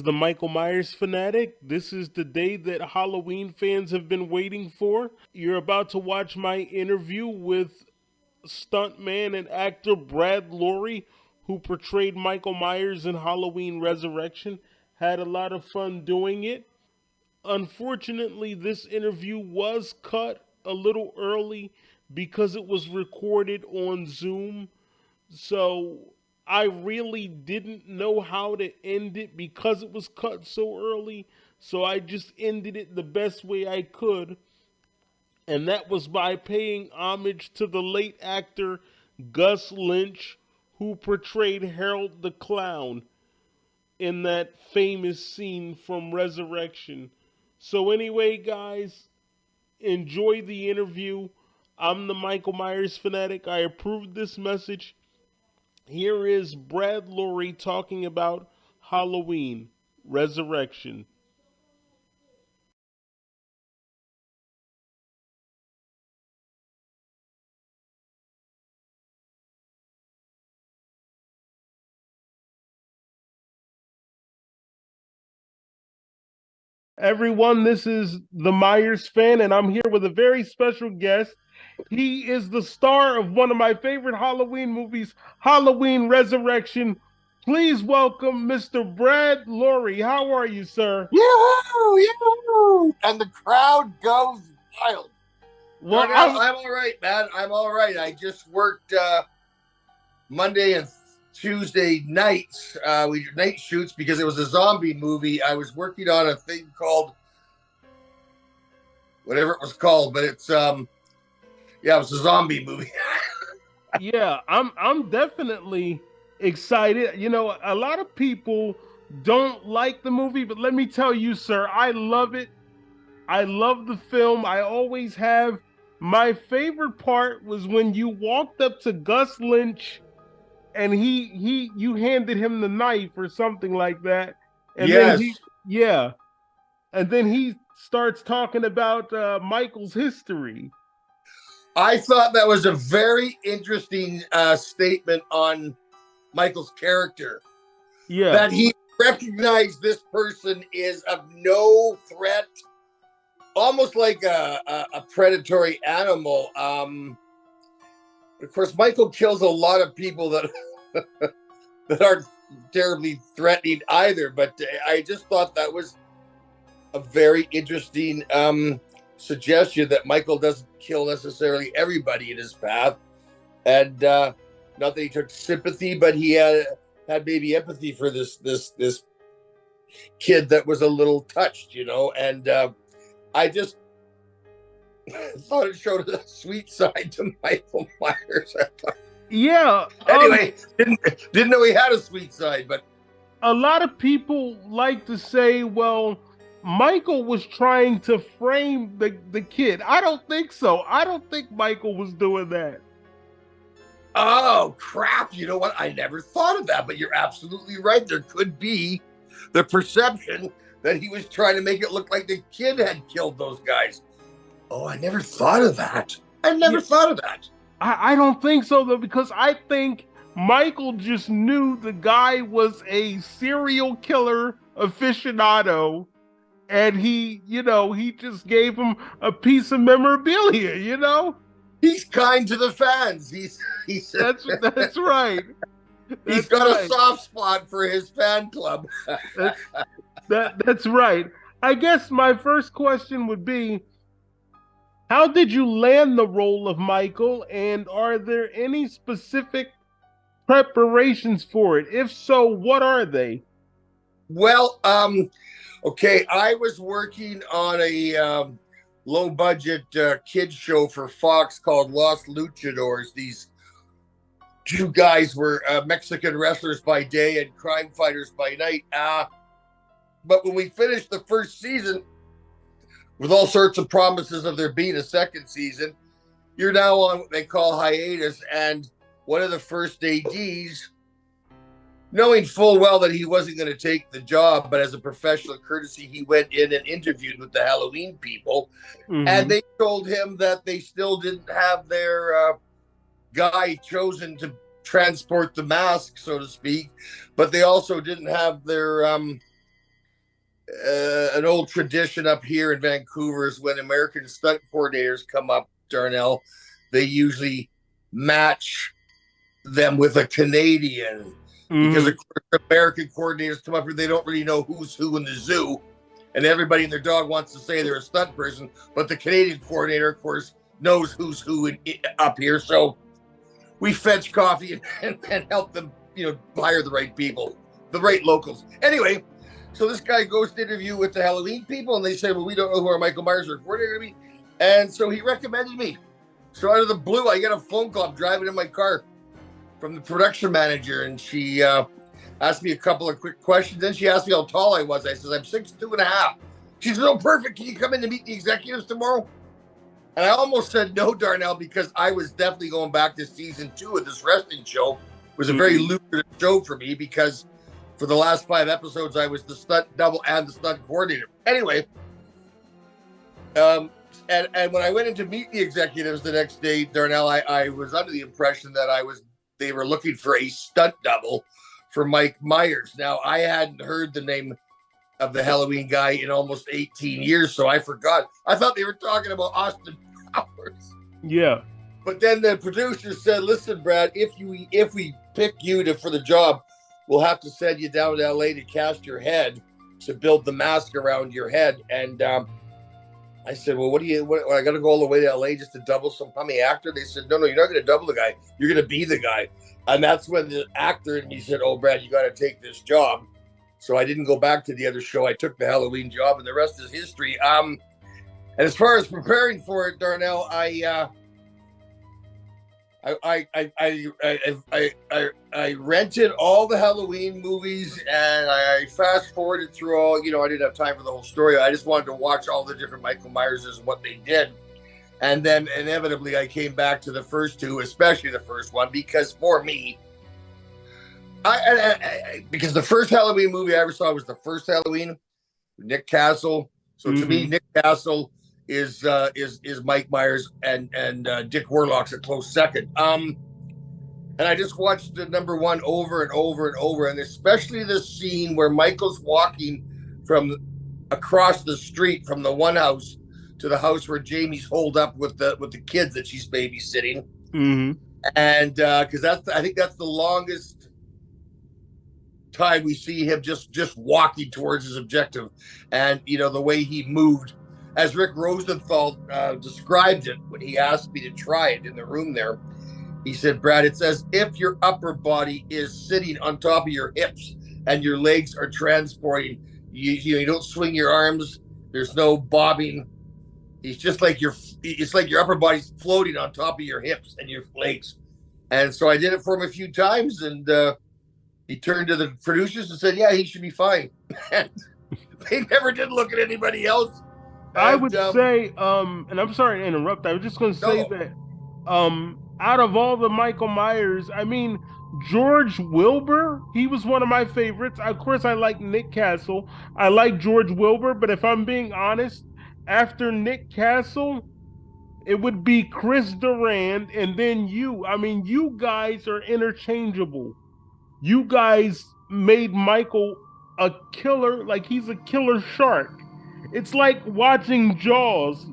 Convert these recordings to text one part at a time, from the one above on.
The Michael Myers fanatic. This is the day that Halloween fans have been waiting for. You're about to watch my interview with stuntman and actor Brad Loree, who portrayed Michael Myers in Halloween Resurrection. Had a lot of fun doing it. Unfortunately, this interview was cut a little early because it was recorded on Zoom. So I really didn't know how to end it because it was cut so early. So I just ended it the best way I could. And that was by paying homage to the late actor Gus Lynch, who portrayed Harold the Clown in that famous scene from Resurrection. So, anyway, guys, enjoy the interview. I'm the Michael Myers fanatic. I approved this message. Here is Brad Loree talking about Halloween Resurrection. Everyone, this is the Myers fan, and I'm here with a very special guest. He is the star of one of my favorite Halloween movies, Halloween Resurrection. Please welcome Mr. Brad Loree. How are you, sir? Yoo-hoo! Yoo-hoo! And the crowd goes wild. Well, I'm all right, man. I'm all right. I just worked Monday and Tuesday nights. We did night shoots because it was a zombie movie. I was working on a thing called whatever it was called, but it's it was a zombie movie. yeah, I'm definitely excited. You know, a lot of people don't like the movie, but let me tell you, sir, I love it. I love the film. I always have. My favorite part was when you walked up to Gus Lynch and he you handed him the knife or something like that. And then Yes. he yeah, and then he starts talking about Michael's history. I thought that was a very interesting statement on Michael's character. Yeah. That he recognized this person is of no threat, almost like a predatory animal. Of course, Michael kills a lot of people that that aren't terribly threatening either. But I just thought that was a very interesting suggestion that Michael doesn't kill necessarily everybody in his path, and not that he took sympathy, but he had maybe empathy for this kid that was a little touched, and I just thought it showed a sweet side to Michael Myers. Yeah. Anyway, didn't know he had a sweet side, but A lot of people like to say, well, Michael was trying to frame the kid. I don't think so. I don't think Michael was doing that. oh crap! You know what? I never thought of that, but you're absolutely right. There could be the perception that he was trying to make it look like the kid had killed those guys. Oh, I never thought of that. I never thought of that. I don't think so though, because I think Michael just knew the guy was a serial killer aficionado, and he just gave him a piece of memorabilia. He's kind to the fans. He's That's right. He's That's got right. a soft spot for his fan club. That's right. I guess my first question would be, how did you land the role of Michael, and are there any specific preparations for it? If so, what are they? Well, okay, I was working on a low budget kids show for Fox called Los Luchadors. These two guys were Mexican wrestlers by day and crime fighters by night. But when we finished the first season, with all sorts of promises of there being a second season, you're now on what they call hiatus. And one of the first ADs, knowing full well that he wasn't going to take the job, but as a professional courtesy, he went in and interviewed with the Halloween people. Mm-hmm. And they told him that they still didn't have their guy chosen to transport the mask, so to speak, but they also didn't have their an old tradition up here in Vancouver is when American stunt coordinators come up, Darnell, they usually match them with a Canadian because Hmm. of course American coordinators come up here, they don't really know who's who in the zoo, and everybody and their dog wants to say they're a stunt person, but the Canadian coordinator, of course, knows who's who up here. So we fetch coffee and help them, hire the right people, the right locals. Anyway, so this guy goes to interview with the Halloween people, and they say, "Well, we don't know who our Michael Myers or coordinator going to be," and so he recommended me. So out of the blue, I get a phone call. I'm driving in my car from the production manager, and she asked me a couple of quick questions. Then she asked me how tall I was. I said, "I'm 6'2.5". She said, "Oh, perfect. Can you come in to meet the executives tomorrow?" And I almost said no, Darnell, because I was definitely going back to season 2 of this wrestling show. It was a very lucrative show for me because for the last 5 episodes, I was the stunt double and the stunt coordinator. Anyway, and when I went in to meet the executives the next day, Darnell, I was under the impression that they were looking for a stunt double for Mike Myers. Now, I hadn't heard the name of the Halloween guy in almost 18 years, so I forgot. I thought they were talking about Austin Powers. Yeah. But then the producer said, "Listen, Brad, if we pick you for the job, we'll have to send you down to LA to cast your head, to build the mask around your head." And I said, "Well, what I got to go all the way to LA just to double some crummy actor?" They said, "No, you're not going to double the guy. You're going to be the guy." And that's when the actor in me said, "Oh, Brad, you got to take this job." So I didn't go back to the other show. I took the Halloween job, and the rest is history. And as far as preparing for it, Darnell, I rented all the Halloween movies, and I fast forwarded through all. I didn't have time for the whole story. I just wanted to watch all the different Michael Myerses and what they did. And then inevitably I came back to the first two, especially the first one, because for me, because the first Halloween movie I ever saw was the first Halloween, Nick Castle. So to me, Nick Castle is Mike Myers, and Dick Warlock's a close second. And I just watched the number one over and over and over, and especially the scene where Michael's walking from across the street from the one house to the house where Jamie's holed up with the kids that she's babysitting. And because I think that's the longest time we see him just walking towards his objective, and the way he moved, as Rick Rosenthal described it when he asked me to try it in the room there. He said, "Brad, it's as if your upper body is sitting on top of your hips and your legs are transporting. You don't swing your arms. There's no bobbing. It's just like it's like your upper body's floating on top of your hips and your legs." And so I did it for him a few times, and he turned to the producers and said, "Yeah, he should be fine." And they never did look at anybody else. I And would say, and I'm sorry to interrupt. I was just going to say no, that, out of all the Michael Myers, I mean, George Wilbur, he was one of my favorites. Of course, I like Nick Castle. I like George Wilbur, but if I'm being honest, after Nick Castle, it would be Chris Durand, and then you. I mean, you guys are interchangeable. You guys made Michael a killer, like he's a killer shark. It's like watching Jaws.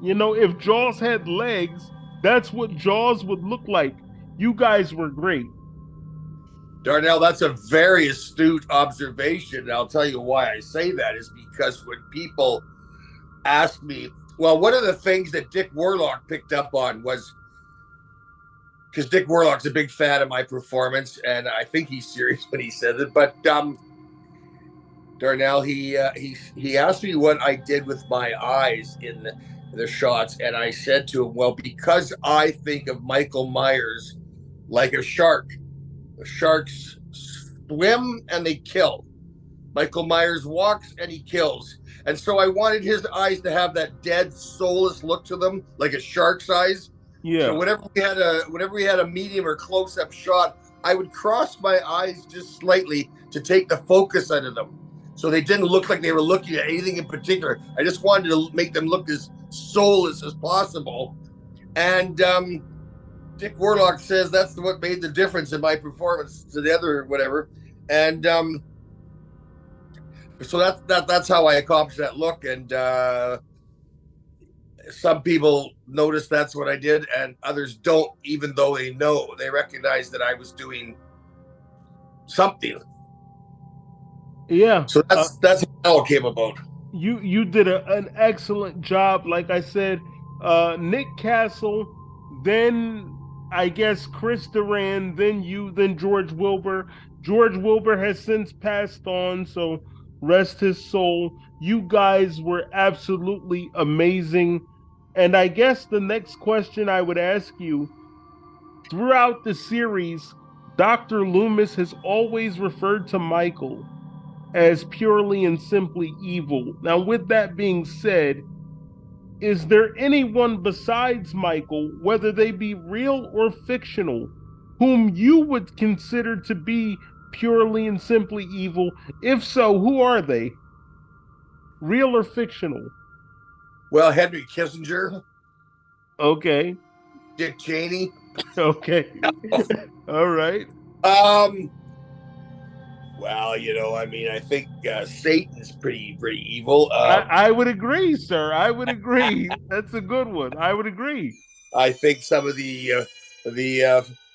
If Jaws had legs, that's what Jaws would look like. You guys were great. Darnell, that's a very astute observation. And I'll tell you why I say that is because when people ask me, well, one of the things that Dick Warlock picked up on was, because Dick Warlock's a big fan of my performance, and I think he's serious when he says it. But Darnell, he asked me what I did with my eyes in the shots, and I said to him, "Well, because I think of Michael Myers like a shark. The sharks swim and they kill. Michael Myers walks and he kills. And so I wanted his eyes to have that dead, soulless look to them, like a shark's eyes. So Yeah. whenever we had a medium or close-up shot, I would cross my eyes just slightly to take the focus out of them, so they didn't look like they were looking at anything in particular. I just wanted to make them look as soulless as possible. And Dick Warlock says that's what made the difference in my performance to the other whatever. And So that's how I accomplished that look, and some people notice that's what I did, and others don't, even though they recognize that I was doing something. Yeah. So that's how it came about. You did an excellent job. Like I said, Nick Castle, then I guess Chris Duran, then you, then George Wilbur. George Wilbur has since passed on, so rest his soul. You guys were absolutely amazing. And I guess the next question I would ask you, throughout the series, Dr. Loomis has always referred to Michael as purely and simply evil. Now, with that being said, is there anyone besides Michael, whether they be real or fictional, whom you would consider to be purely and simply evil? If so, who are they? Real or fictional? Well, Henry Kissinger, Okay. Dick Cheney. Okay. All right. Um, well, I mean, I think Satan's pretty evil. I would agree, sir. I would agree. That's a good one. I would agree. I think some of the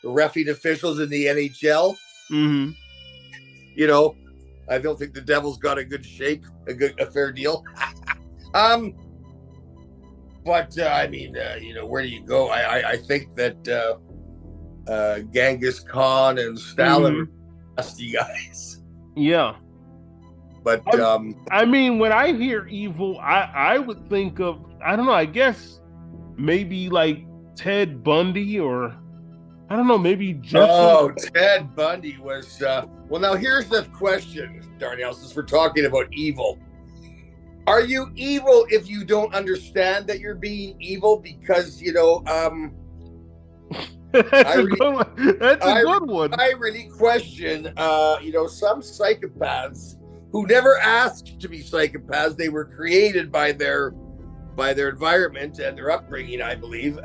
reffing officials in the NHL, Mm-hmm. you know, I don't think the Devil's got a good shake, a fair deal. um, but I mean, where do you go? I think that Genghis Khan and Stalin were nasty guys. Yeah. But I mean, when I hear evil, I would think of, I don't know, I guess maybe like Ted Bundy, or I don't know, maybe Jeffrey. Ted Bundy was well. Now here's the question, Darnell. Since we're talking about evil, are you evil if you don't understand that you're being evil? Because That's a good one. That's a good one. I really question, some psychopaths who never asked to be psychopaths. They were created by their environment and their upbringing, I believe.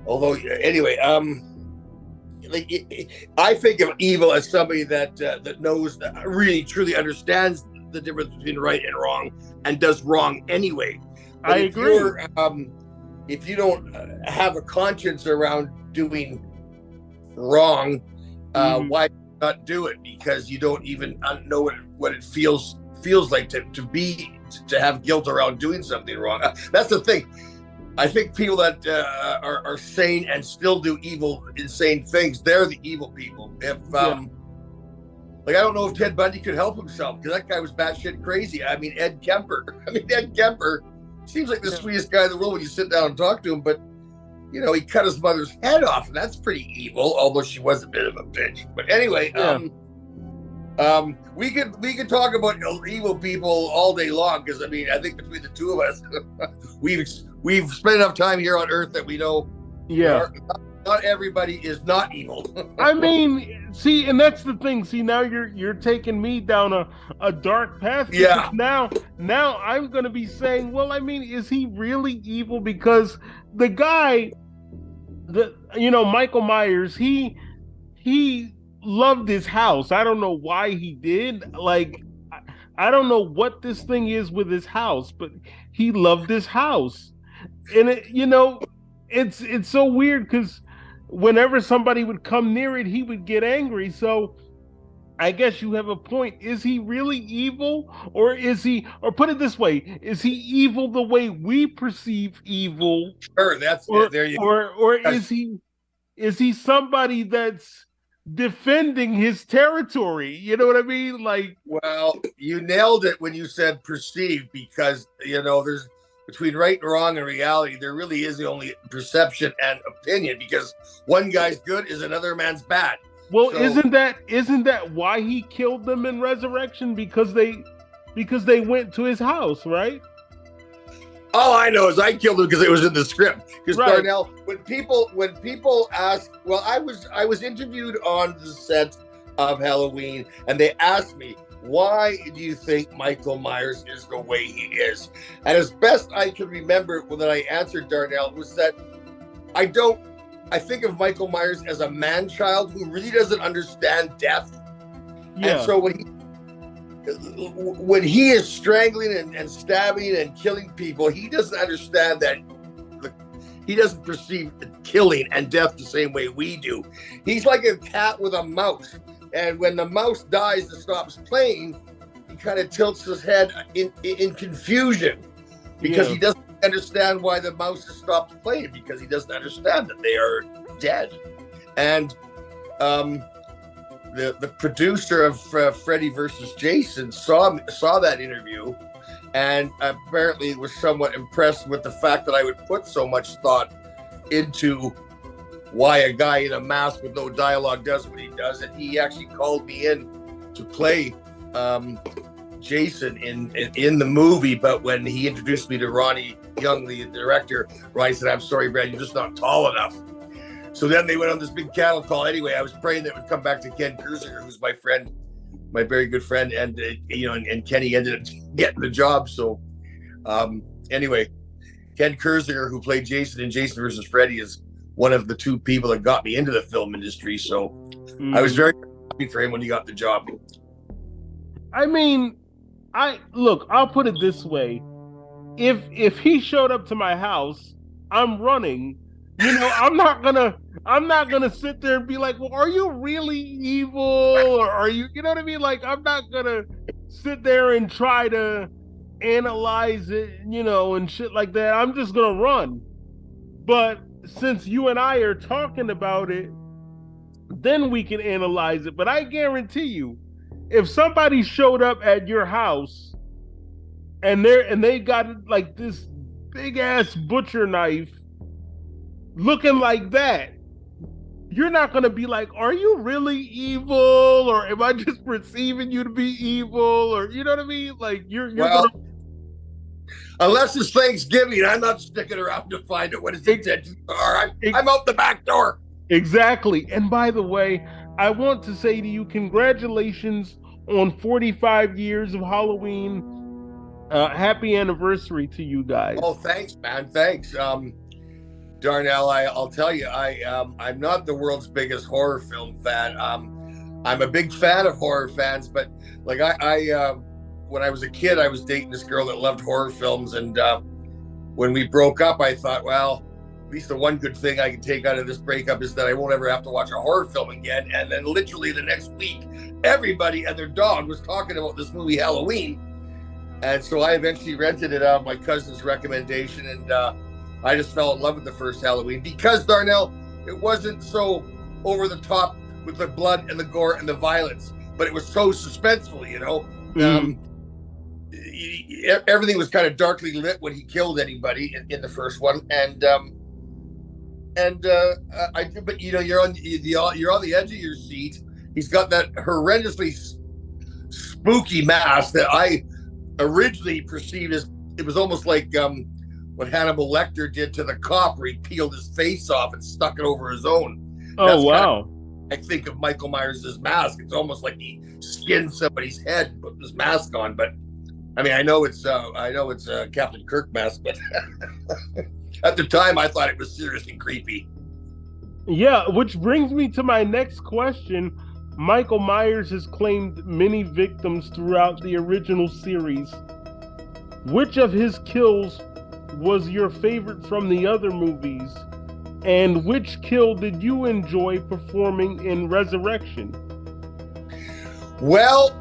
Although, anyway, I think of evil as somebody that knows, really truly understands the difference between right and wrong, and does wrong anyway. But I agree. If you don't have a conscience around doing wrong, why not do it? Because you don't even know what it feels like to have guilt around doing something wrong. That's the thing. I think people that are sane and still do insane things, they're the evil people. I don't know if Ted Bundy could help himself, because that guy was batshit crazy. I mean, Ed Kemper seems like the sweetest guy in the world when you sit down and talk to him, but he cut his mother's head off, and that's pretty evil, although she was a bit of a bitch. But anyway, we could talk about evil people all day long, because I mean, I think between the two of us, we've spent enough time here on Earth that we know. Yeah. Not everybody is not evil. I mean, see, and that's the thing. See, now you're taking me down a dark path. Yeah. Now I'm going to be saying, well, I mean, is he really evil? Because the guy, Michael Myers, he loved his house. I don't know why he did. Like, I don't know what this thing is with his house, but he loved his house, and it's so weird, because whenever somebody would come near it, he would get angry. So I guess you have a point. Is he really evil, or put it this way, is he evil the way we perceive evil? Sure, there you go. Or is he somebody that's defending his territory? You know what I mean? Like, well, you nailed it when you said perceive, because there's between right and wrong and reality, there really is only perception and opinion, because one guy's good is another man's bad. Well, so, isn't that why he killed them in Resurrection? Because they went to his house, right? All I know is I killed him because it was in the script. Because right. Darnell, when people ask, well, I was interviewed on the set of Halloween, and they asked me, why do you think Michael Myers is the way he is? And as best I can remember when I answered, Darnell, was that I think of Michael Myers as a man-child who really doesn't understand death. Yeah. And so when he is strangling and stabbing and killing people, he doesn't understand that he doesn't perceive killing and death the same way we do. He's like a cat with a mouse. And when the mouse dies and stops playing, he kind of tilts his head in confusion because he doesn't understand why the mouse has stopped playing, because he doesn't understand that they are dead. And the producer of Freddy versus Jason saw that interview, and apparently was somewhat impressed with the fact that I would put so much thought into why a guy in a mask with no dialogue does what he does. And he actually called me in to play Jason in the movie. But when he introduced me to Ronnie Young, the director, Ronnie said, "I'm sorry, Brad, you're just not tall enough." So then they went on this big cattle call. Anyway, I was praying that it would come back to Ken Kurziger, who's my friend, my very good friend, and and Kenny ended up getting the job. So anyway, Ken Kurziger, who played Jason in Jason versus Freddy, is one of the two people that got me into the film industry. So I was very happy for him when he got the job. I mean, I'll put it this way. If he showed up to my house, I'm running. I'm not gonna sit there and be like, well, are you really evil? Or are you know what I mean? Like, I'm not gonna sit there and try to analyze it, and shit like that. I'm just gonna run. But since you and I are talking about it, then we can analyze it. But I guarantee you, if somebody showed up at your house and they got like this big ass butcher knife looking like that, you're not going to be like, are you really evil? Or am I just perceiving you to be evil? Or, you know what I mean? Like, you're well, going to... Unless it's Thanksgiving, I'm not sticking around to find out what his intentions are. I'm out the back door. Exactly. And by the way, I want to say to you, congratulations on 45 years of Halloween. Happy anniversary to you guys. Oh, thanks, man. Thanks. Darnell, I'll tell you, I'm not the world's biggest horror film fan. I'm a big fan of horror fans, but like I when I was a kid, I was dating this girl that loved horror films, and when we broke up, I thought, well, at least the one good thing I can take out of this breakup is that I won't ever have to watch a horror film again. And then literally the next week, everybody and their dog was talking about this movie Halloween, and so I eventually rented it on my cousin's recommendation, and I just fell in love with the first Halloween because, Darnell, it wasn't so over the top with the blood and the gore and the violence, but it was so suspenseful, everything was kind of darkly lit when he killed anybody in the first one, but you're on the edge of your seat. He's got that horrendously spooky mask that I originally perceived as, it was almost like what Hannibal Lecter did to the cop, where he peeled his face off and stuck it over his own. Oh, wow. I think of Michael Myers' mask. It's almost like he skinned somebody's head and put this mask on. But I mean, I know it's Captain Kirk mask, but at the time I thought it was seriously creepy. Yeah, which brings me to my next question. Michael Myers has claimed many victims throughout the original series. Which of his kills was your favorite from the other movies? And which kill did you enjoy performing in Resurrection? Well,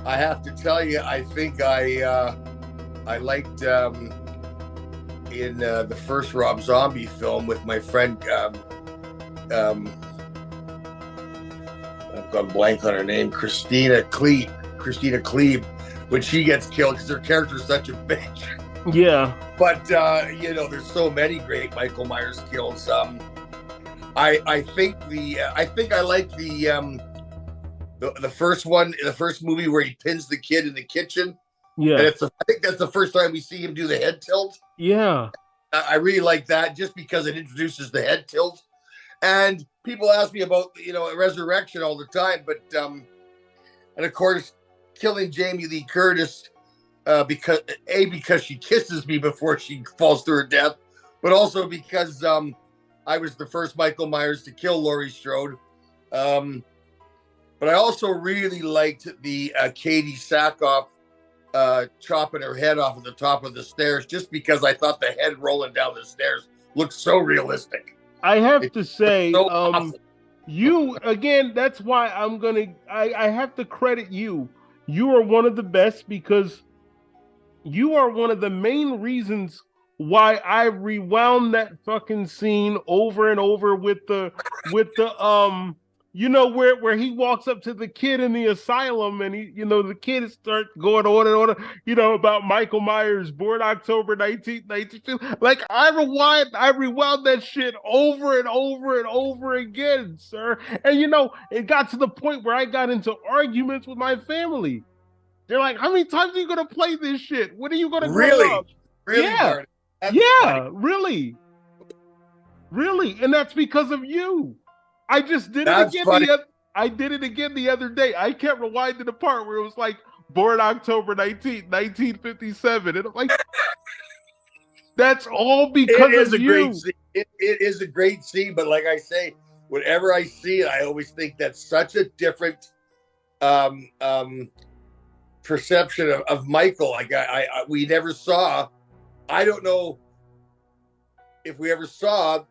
I have to tell you, I think I liked in the first Rob Zombie film with my friend, I've gone blank on her name, Christina Klebe, when she gets killed, because her character is such a bitch. Yeah. But there's so many great Michael Myers kills. I think I like the first one, the first movie where he pins the kid in the kitchen. Yeah. And I think that's the first time we see him do the head tilt. Yeah. I really like that just because it introduces the head tilt. And people ask me about, Resurrection all the time, but and of course, killing Jamie Lee Curtis because she kisses me before she falls to her death, but also because I was the first Michael Myers to kill Laurie Strode. But But I also really liked the Katie Sackhoff chopping her head off at the top of the stairs, just because I thought the head rolling down the stairs looked so realistic. I have It to say, so awful. you again. That's why I have to credit you. You are one of the best because you are one of the main reasons why I rewound that fucking scene over and over with the you know where he walks up to the kid in the asylum and the kid starts going on and on about Michael Myers born October 1992. Like I rewound that shit over and over and over again, sir. And it got to the point where I got into arguments with my family. They're like, how many times are you gonna play this shit? When are you gonna grow Really, up? really, Yeah, Barney. That's funny. yeah, really, really, and that's because of you. I just did it That's again funny. I did it again the other day. I kept rewinding the part where it was like born October 19th, 1957. And I'm like, that's all It because is of a great you. scene. It is a great scene, but like I say, whenever I see it, I always think that's such a different um, um, perception of Michael. Like we never saw. I don't know if we ever saw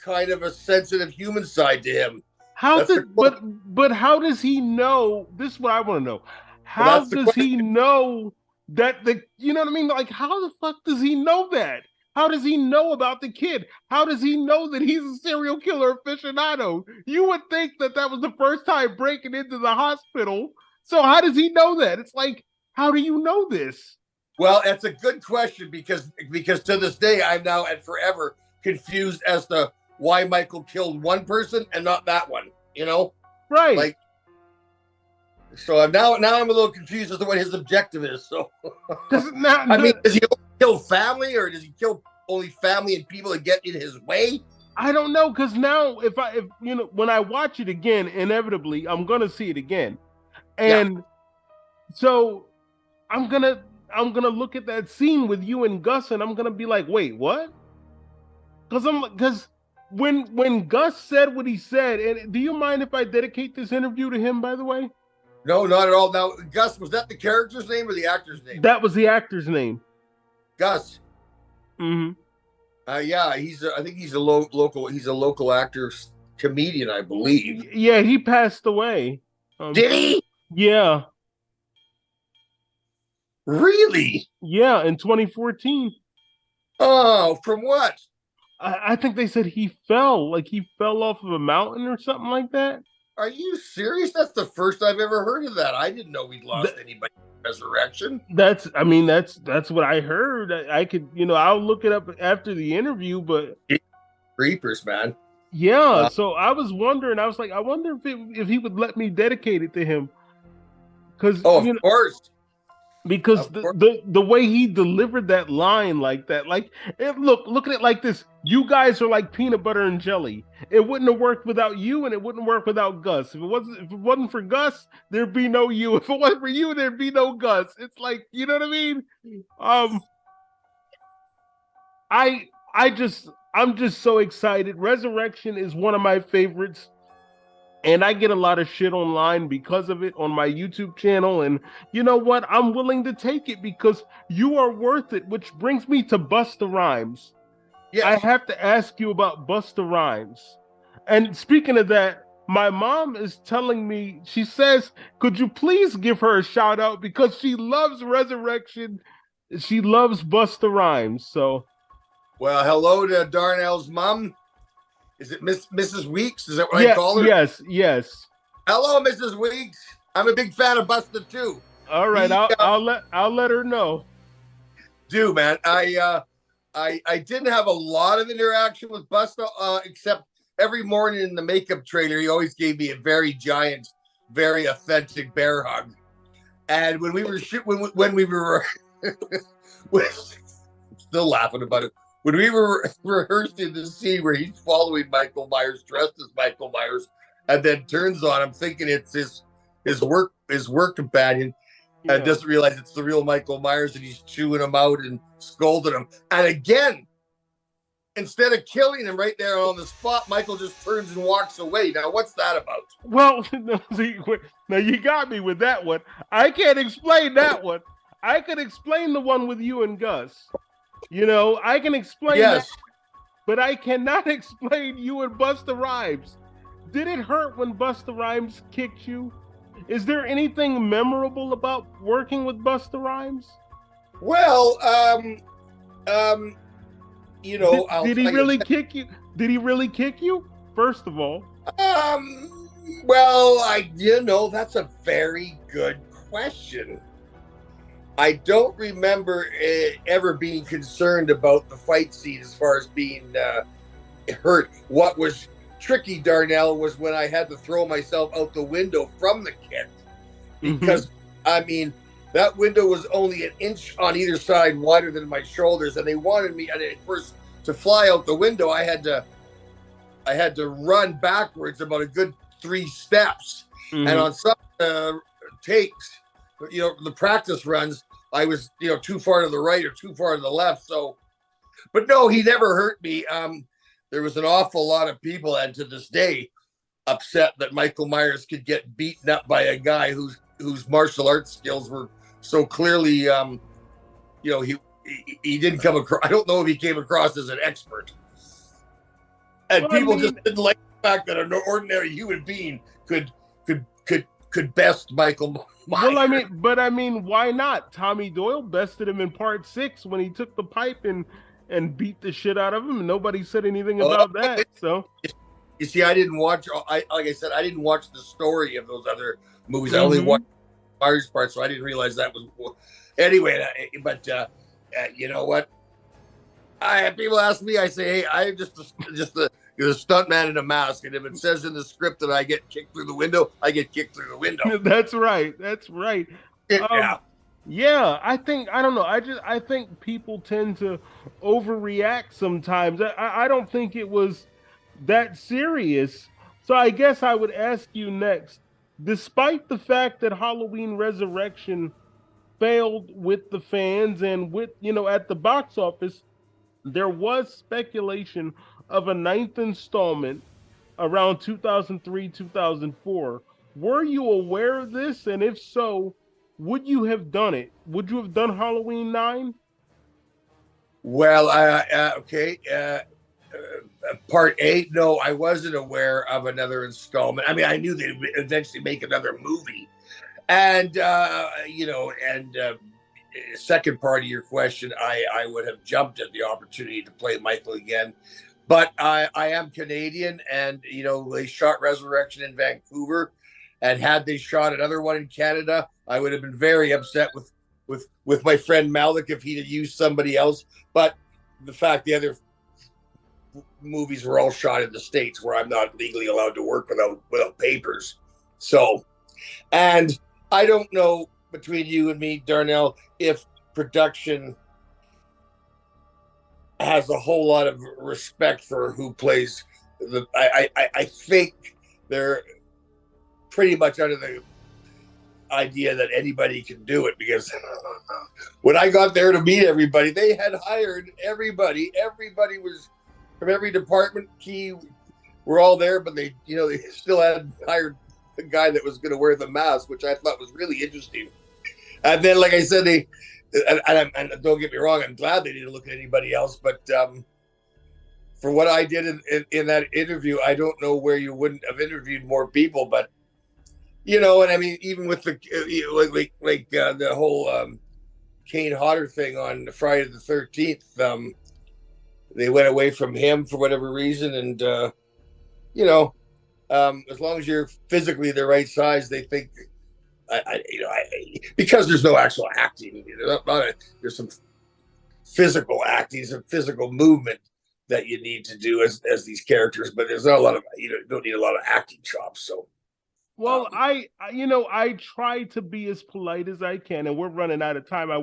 kind of a sensitive human side to him. How That's the did quote. but how does he know? This is what I want to know. Well, How that's the does he question. know that you know what I mean? Like, how the fuck does he know that? How does he know about the kid? How does he know that he's a serial killer aficionado? You would think that that was the first time breaking into the hospital. So how does he know that? It's like, how do you know this? Well, that's a good question because to this day I'm now and forever confused as to why Michael killed one person and not that one. Right. Like, so I'm a little confused as to what his objective is. So, Because now, I mean, does he only kill family, or does he kill only family and people that get in his way? I don't know. Because now, if when I watch it again, inevitably, I'm gonna see it again, Yeah. and so I'm gonna I'm gonna look at that scene with you and Gus, and I'm gonna be like, wait, what? Because when Gus said what he said, and do you mind if I dedicate this interview to him? By the way, No, not at all. Now, Gus, was that the character's name or the actor's name? that was the actor's name. Gus. Mm-hmm. Yeah, I think he's a local. He's a local actor, comedian, I believe. Yeah, he passed away. Did he? Yeah, Really? yeah, in 2014. Oh, from what? I think they said he fell, like he fell off of a mountain or something like that. Are you serious? That's the first I've ever heard of that. I didn't know we'd lost anybody in Resurrection. I mean, that's what I heard. I could, I'll look it up after the interview, but Creepers, man. yeah. So I was wondering. I was like, I wonder if he would let me dedicate it to him, because Oh, of course. because Of course. the way he delivered that line like that, like look at it like this: you guys are like peanut butter and jelly. It wouldn't have worked without you, and it wouldn't work without Gus. If it wasn't for Gus, there'd be no you. If it wasn't for you, there'd be no Gus. It's like, you know what I mean? I'm just so excited. Resurrection is one of my favorites. And I get a lot of shit online because of it on my YouTube channel. And you know what? I'm willing to take it because you are worth it, which brings me to Busta Rhymes. Yes. I have to ask you about Busta Rhymes. And speaking of that, my mom is telling me, she says, could you please give her a shout out because she loves Resurrection. She loves Busta Rhymes. So, well, hello to Darnell's mom. Is it Mrs. Weeks? Is that what I call her? Yes. Hello, Mrs. Weeks. I'm a big fan of Busta too. All right, I'll let her know. Dude, man, I didn't have a lot of interaction with Busta, except every morning in the makeup trailer, he always gave me a very giant, very authentic bear hug. And when we were when we were still laughing about it. When we were rehearsing the scene where he's following Michael Myers, dressed as Michael Myers, and then turns on him, thinking it's his work companion, and doesn't realize it's the real Michael Myers, and he's chewing him out and scolding him. And again, instead of killing him right there on the spot, Michael just turns and walks away. Now, what's that about? Well, now you got me with that one. I can't explain that one. I could explain the one with you and Gus. I can explain that, Yes. but I cannot explain you and Busta Rhymes. Did it hurt when Busta Rhymes kicked you? Is there anything memorable about working with Busta Rhymes? Well, Did he really kick you? Did he really kick you? First of all, well, that's a very good question. I don't remember ever being concerned about the fight scene as far as being hurt. What was tricky, Darnell, was when I had to throw myself out the window from the kick. Because, that window was only an inch on either side wider than my shoulders, and they wanted me, first, to fly out the window, I had to run backwards about a good 3 steps. And on some takes, the practice runs, I was, too far to the right or too far to the left. So, but no, he never hurt me. There was an awful lot of people, and to this day, upset that Michael Myers could get beaten up by a guy whose martial arts skills were so clearly, he didn't come across. I don't know if he came across as an expert, and people just didn't like the fact that an ordinary human being could best Michael Myers. Well, why not? Tommy Doyle bested him in part 6 when he took the pipe and beat the shit out of him, and nobody said anything about that. So, you see, I didn't watch. Like I said, I didn't watch the story of those other movies. I only watched Myers part, so I didn't realize that was. Anyway, but you know what? People ask me, I say, hey, I'm just the stuntman in a mask, and if it says in the script that I get kicked through the window, I get kicked through the window. That's right. That's right. Yeah. Yeah, I don't know. I think people tend to overreact sometimes. I don't think it was that serious. So I guess I would ask you next, despite the fact that Halloween Resurrection failed with the fans and with, at the box office, there was speculation of a 9th installment around 2003, 2004. Were you aware of this? And if so, would you have done it? Would you have done Halloween 9? Well, okay. Part 8, no, I wasn't aware of another installment. I knew they'd eventually make another movie. And, second part of your question, I would have jumped at the opportunity to play Michael again. But I am Canadian, and, they shot Resurrection in Vancouver. And had they shot another one in Canada, I would have been very upset with my friend Malik if he'd have used somebody else. But the fact the other movies were all shot in the States, where I'm not legally allowed to work without papers. So, and I don't know, between you and me, Darnell, if production has a whole lot of respect for who plays the. I think they're pretty much under the idea that anybody can do it, because when I got there to meet everybody, they had hired everybody. Everybody was from every department. Were all there, but they still had hired the guy that was going to wear the mask, which I thought was really interesting. And then, like I said, and don't get me wrong, I'm glad they didn't look at anybody else. But for what I did in that interview, I don't know where you wouldn't have interviewed more people. But and even with the the whole Kane Hodder thing on Friday the 13th, they went away from him for whatever reason, and as long as you're physically the right size, they think. Because there's no actual acting, there's some physical acting, some physical movement that you need to do as these characters, but there's not a lot of don't need a lot of acting chops. So, well, I try to be as polite as I can, and we're running out of time. I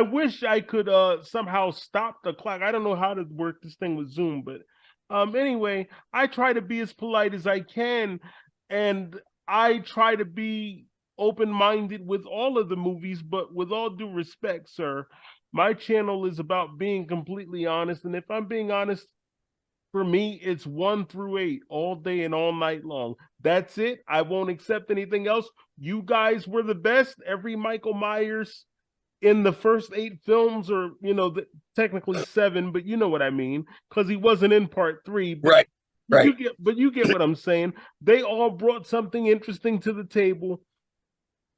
wish I could somehow stop the clock. I don't know how to work this thing with Zoom, but anyway, I try to be as polite as I can, and I try to be open-minded with all of the movies, but with all due respect, sir, My channel is about being completely honest. And if I'm being honest, for me, it's 1 through 8 all day and all night long. That's it. I won't accept anything else. You guys were the best. Every Michael Myers in the first 8 films, or technically 7, but you know what I mean, because he wasn't in part 3. But Right, right. you get what I'm saying. They all brought something interesting to the table.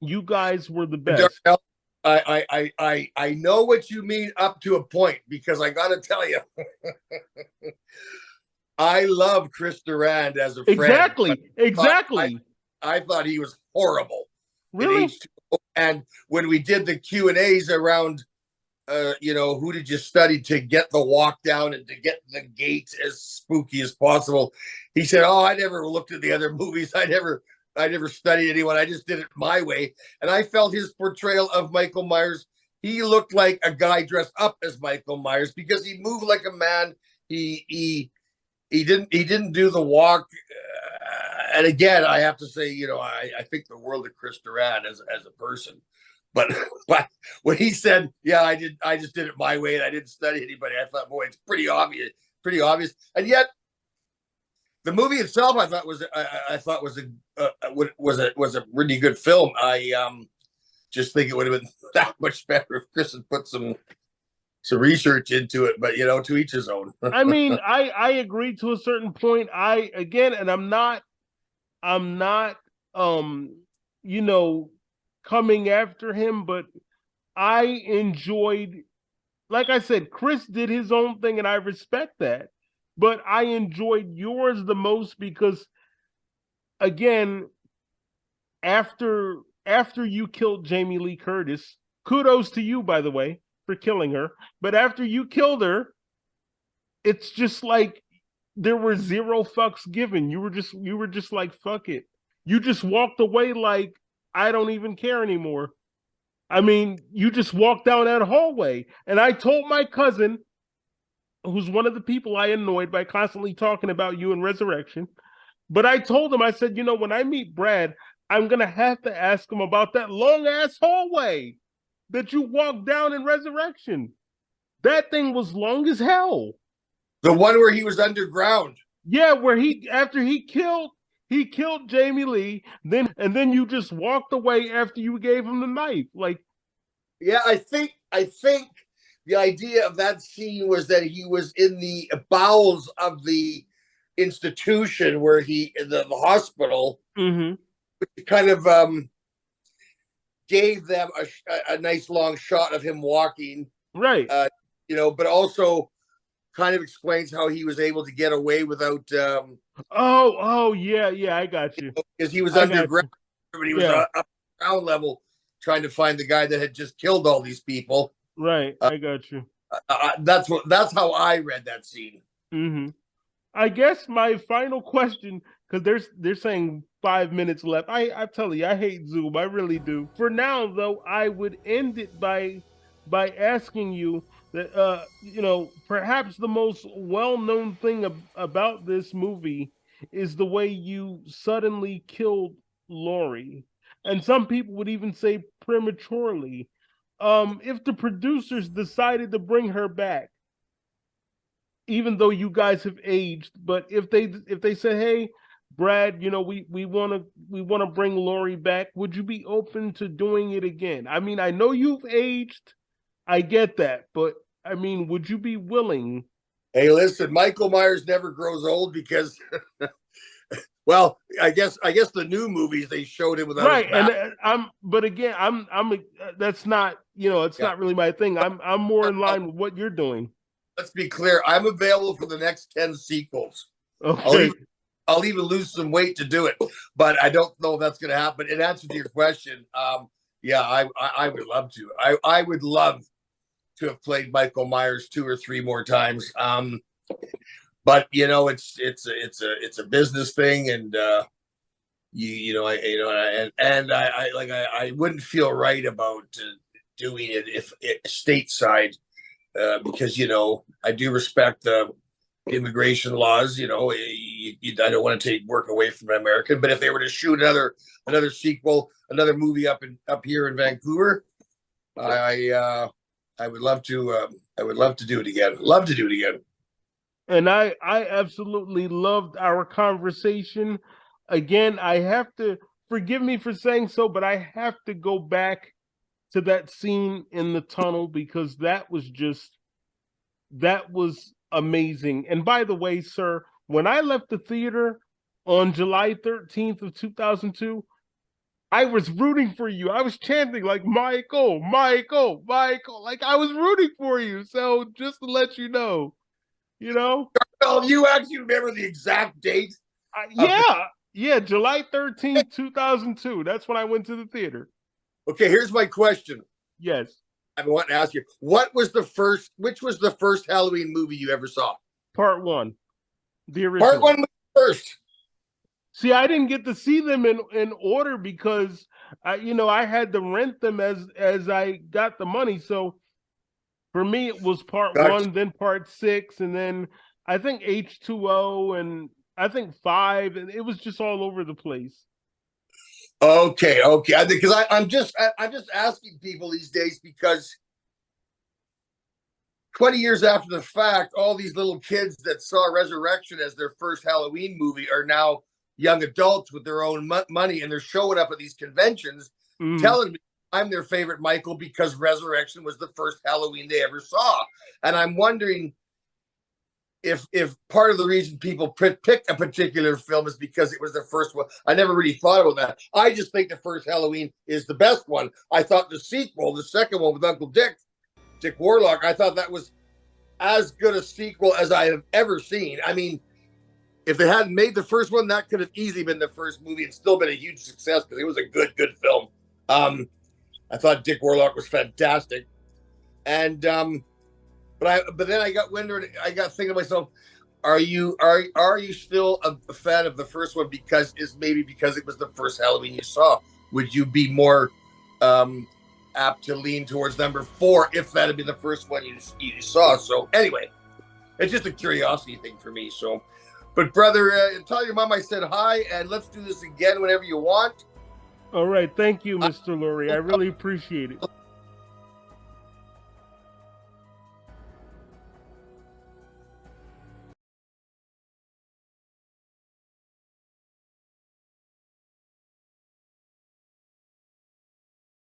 You guys were the best. Darnell, I know what you mean up to a point, because I got to tell you, I love Chris Durand as a friend. But Exactly. I thought he was horrible in Really? H2O. And when we did the Q&As around, who did you study to get the walk down and to get the gate as spooky as possible, he said, "Oh, I never looked at the other movies. I never studied anyone. I just did it my way." And I felt his portrayal of Michael Myers, he looked like a guy dressed up as Michael Myers, because he moved like a man. He didn't do the walk. And again, I have to say, I think the world of Chris Durand as a person. But when he said, "Yeah, I just did it my way and I didn't study anybody," I thought, boy, it's pretty obvious. And yet, the movie itself, I thought was a really good film. I just think it would have been that much better if Chris had put some research into it. But to each his own. I mean, I agree to a certain point. And I'm not coming after him, but I enjoyed, like I said, Chris did his own thing and I respect that. But I enjoyed yours the most because, again, after you killed Jamie Lee Curtis, kudos to you, by the way, for killing her. But after you killed her, it's just like there were zero fucks given. You were just like, fuck it. You just walked away like, I don't even care anymore. I mean, you just walked down that hallway. And I told my cousin, who's one of the people I annoyed by constantly talking about you in Resurrection, but I told him, I said, when I meet Brad, I'm going to have to ask him about that long ass hallway that you walked down in Resurrection. That thing was long as hell. The one where he was underground. Yeah, where after he killed Jamie Lee, then you just walked away after you gave him the knife. Like, yeah, I think the idea of that scene was that he was in the bowels of the institution where the hospital, mm-hmm. which kind of gave them a nice long shot of him walking, right? But also kind of explains how he was able to get away without. Yeah, I got you. Because he was underground, but he was up ground level trying to find the guy that had just killed all these people. Right, I got you. That's how I read that scene. Mm-hmm. I guess my final question, because they're saying 5 minutes left. I tell you, I hate Zoom. I really do. For now, though, I would end it by asking you that perhaps the most well-known thing about this movie is the way you suddenly killed Laurie, and some people would even say prematurely. If the producers decided to bring her back, even though you guys have aged, but if they said, "Hey, Brad, we want to bring Laurie back," would you be open to doing it again? I mean, I know you've aged, I get that, but I mean, would you be willing? Hey, listen, Michael Myers never grows old because, well, I guess the new movies they showed him without right, his mask. and but again, I'm that's not it's not really my thing. I'm more in line with what you're doing. Let's be clear. I'm available for the next 10 sequels. Okay. I'll even lose some weight to do it, but I don't know if that's going to happen. In answer to your question, yeah, I would love to. I would love to have played Michael Myers 2 or 3 more times. But it's a business thing, and I wouldn't feel right about doing it if stateside, because I do respect the immigration laws. I don't want to take work away from an American, but if they were to shoot another sequel, another movie up here in Vancouver, I would love to. I would love to do it again. Love to do it again. And I absolutely loved our conversation. Again, I have to forgive me for saying so, but I have to go back to that scene in the tunnel because that was amazing. And by the way, sir, when I left the theater on July 13th of 2002, I was rooting for you. I was chanting like Michael, Michael, Michael. Like I was rooting for you. So just to let you know, you know? Well, you actually remember the exact date of the. Yeah. Yeah, July 13th, 2002. That's when I went to the theater. Okay, here's my question. Yes. I've been wanting to ask you, which was the first Halloween movie you ever saw? Part one, the Part original. one was first. See, I didn't get to see them in order because I had to rent them as I got the money. So for me, it was part Gotcha. one, then part six, and then I think H2O, and I think five, and it was just all over the place. Okay. Because I'm just asking people these days because 20 years after the fact, all these little kids that saw Resurrection as their first Halloween movie are now young adults with their own money, and they're showing up at these conventions Mm. telling me I'm their favorite Michael because Resurrection was the first Halloween they ever saw. And I'm wondering if part of the reason people pick a particular film is because it was the first one. I never really thought about that. I just think the first Halloween is the best one. I thought the sequel, the second one with Uncle Dick Warlock, I thought that was as good a sequel as I have ever seen. I mean, if they hadn't made the first one, that could have easily been the first movie and still been a huge success because it was a good film. I thought Dick Warlock was fantastic, and but then I got wondering, I got thinking to myself, are you still a fan of the first one because it was the first Halloween you saw? Would you be more apt to lean towards number 4 if that had been the first one you saw? So anyway, it's just a curiosity thing for me. So, but brother, tell your mom I said hi, and let's do this again whenever you want. All right. Thank you, Mr. Loree. I really appreciate it.